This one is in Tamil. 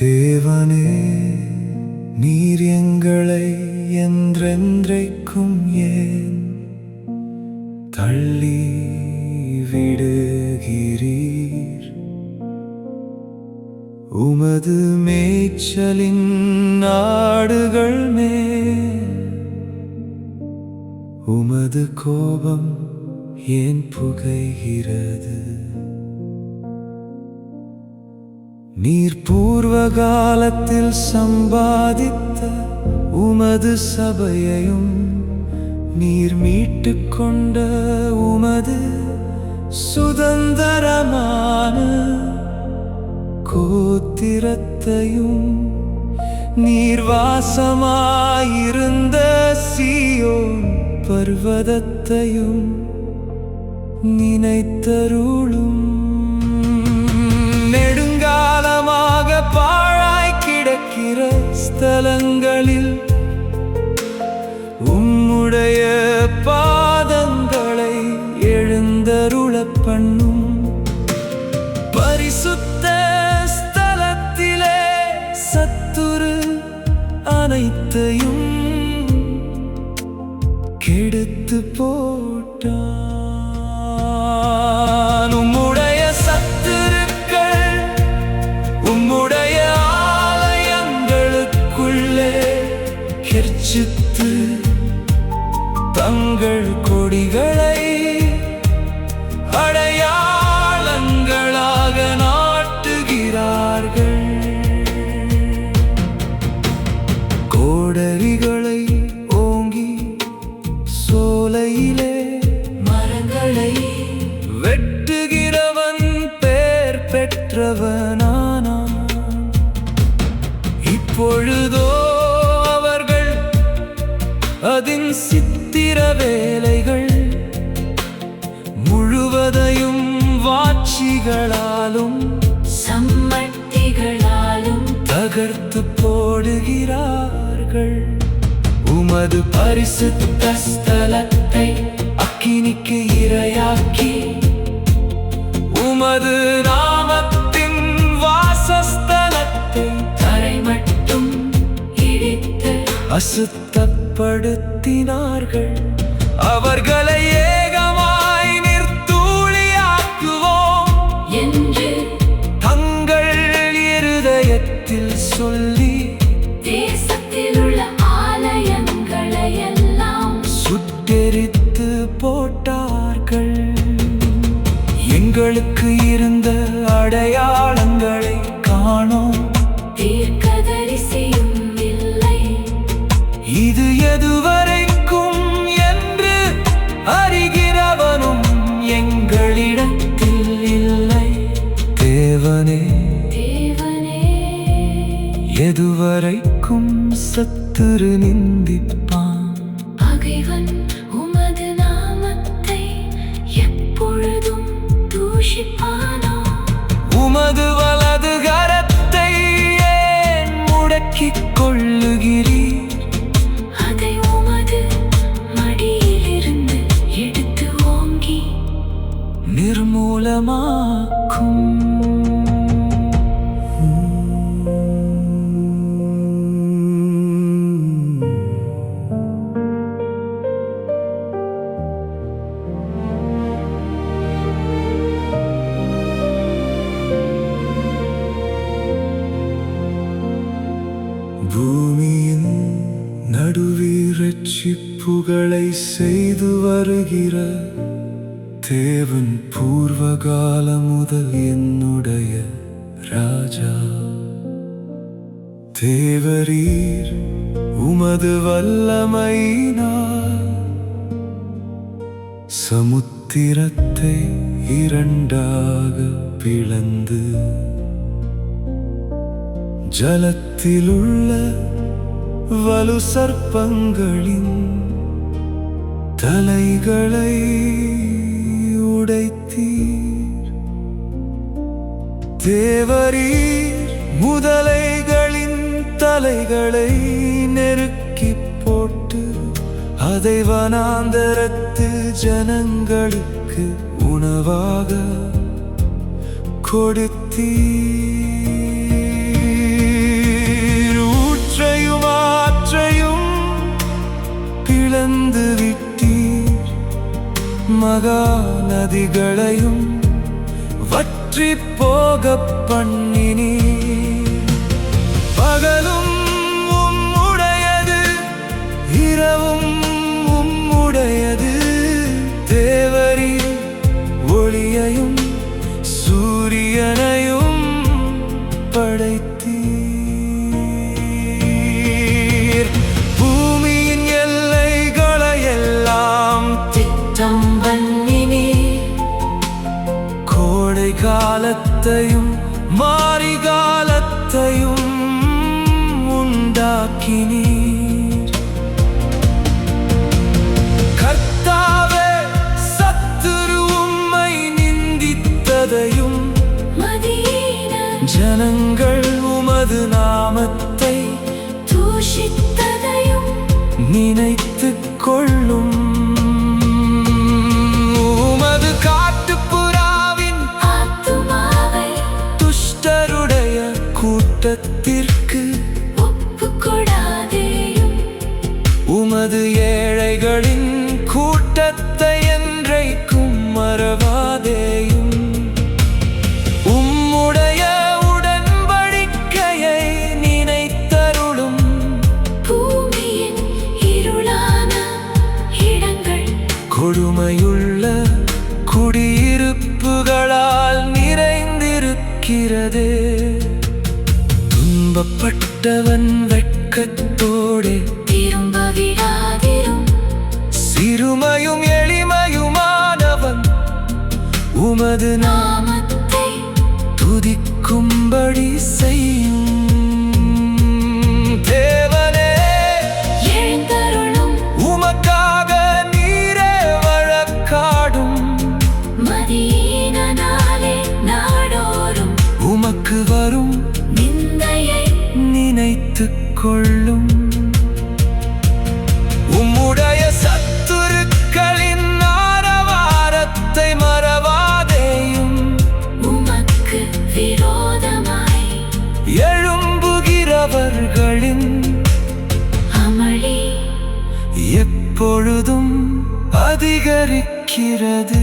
தேவனே, நீர் எங்களை என்றென்றைக்கும் ஏன் தள்ளி விடுகிறீர்? உமது மேய்ச்சலின் நாடுகள் மேல் உமது கோபம் ஏன் புகைகிறது? நீர் பூர்வ காலத்தில் சம்பாதித்த உமது சபையையும் நீர் மீட்டுக் கொண்ட உமது சுதந்திரமான கோத்திரத்தையும் நீர் வாசமாயிருந்த சீயோன் பர்வதத்தையும் நினைத்தருளும். நெடுங்காலமாக பாழாய் கிடக்கிற ஸ்தலங்களில் உம்முடைய பாதங்களை எழுந்தருளப் பண்ணும். பரிசுத்த ஸ்தலத்திலே சத்துரு அனைத்தையும் கெடுத்து போட்டான். உம்முடைய சத்துருக்கள் உம்முடைய ஆலயங்களுக்குள்ளே கெர்ச்சித்து தங்கள் கொடிகளை அடையாளங்களாக நாட்டுகிறார்கள். கோடரிகளை ஓங்கி சோலையிலே மரங்களை வெட்டுகிறவன் பேர் பெற்றவனானான். இப்பொழுதோ அவர்கள் அதின் சித்திர வேலைகள் முழுவதையும் வாட்சிகளாலும் சம்மட்டிகளாலும் தகர்த்து போடுகிறார்கள். உமது பரிசுத்த ஸ்தலத்தை அக்கினிக்கு இரையாக்கி உமது நாமத்தின் வாசஸ்தலத்தை தரை மட்டும் இடித்து அசுத்தப்படுத்தினார்கள். அவர்களை ஏகமாய் நிர்த்தூளியாக்குவோம் என்று தங்கள் இருதயத்தில் சொல்லி தேசத்தில் உள்ள ஆலயங்களை எல்லாம் சுட்டெரித்து போட்டார்கள். எங்களுக்கு இருந்த அடையாளங்களை காணோம், தீர்க்கதரிசியும் இல்லை. இது எதுவரைக்கும் என்று அறிகிறவனும் எங்களிடத்தில் இல்லை. தேவனே, தேவனே, எதுவரைக்கும் சத்துரு நிந்திப்பான்? பகைவன் உமது நாமத்தை எப்பொழுதும் தூஷிப்பானோ? உமது வலது கரத்தை ஏன் முடக்கிக் கொள்ளுகிறீர்? அதை உமது மடியிலிருந்து எடுத்து ஓங்கி நிர்மூலமாக்கும். பூமியின் நடுவில் இரட்சிப்புகளை செய்து வருகிற தேவன் பூர்வகால முதல் என்னுடைய ராஜா. தேவரீர் உமது வல்லமையினால் சமுத்திரத்தை இரண்டாக பிளந்து ஜலத்திலுள்ள வலு சர்ப்பங்களின் தலைகளை உடைத்தீர். தேவரீர் முதலைகளின் தலைகளை நெருக்கிப் போட்டு அதை வனாந்தரத்து ஜனங்களுக்கு உணவாக கொடுத்தீர். மகா நதிகளையும் வற்றி போக பண்ணினீர். பகலும் உம்முடையது, இரவும் உம்முடையது. தேவரீர் ஒளியையும் சூரியனையும் படைத்தீர். பூமியின் எல்லைகளையெல்லாம் திட்டம் பண்ணினீர். கோடை காலத்தையும் மாரி காலத்தையும் உண்டாக்கினீர். கர்த்தாவே, சத்துரு உம்மை நிந்தித்ததையும் மதீன ஜனங்கள் உமது நாமத்தை தூஷித்ததையும் நினைத்துக் கொள்ளும். உமது காட்டுப்புறாவின் ஆத்துமாவை துஷ்டருடைய கூட்டத்திற்கு ஒப்புக்கொடாதேயும். உமது ஏழைகளின் கூட்டத்தை என்றைக்கும் மறவாதேயும். உம்முடைய உடன்படிக்கையை நினைத்தருளும். பூமியின் இருளான இடங்கள் கொடுமையுள்ள குடியிருப்புகளால் நிறைந்திருக்கிறதே. துன்பப்பட்டவன் வெட்கத்தோடே திரும்ப விடாதிரும். சிறுமையும் எளிமையுமானவன் உமது நாமத்தை துதிக்கும்படி செய்யும். தேவனே, எழுந்தருளும். உமக்காக நீரே வழக்காடும். மதீன நாளே நாடோறும் உமக்கு வரும் நிந்தையை நினைத்துக் கொள்ளும். உம்முடைய சத்துருக்களின் ஆரவாரத்தை மறவாதேயும். உமக்கு விரோதமாய் எழும்புகிறவர்களின் அமளி எப்பொழுதும் அதிகரிக்கிறது.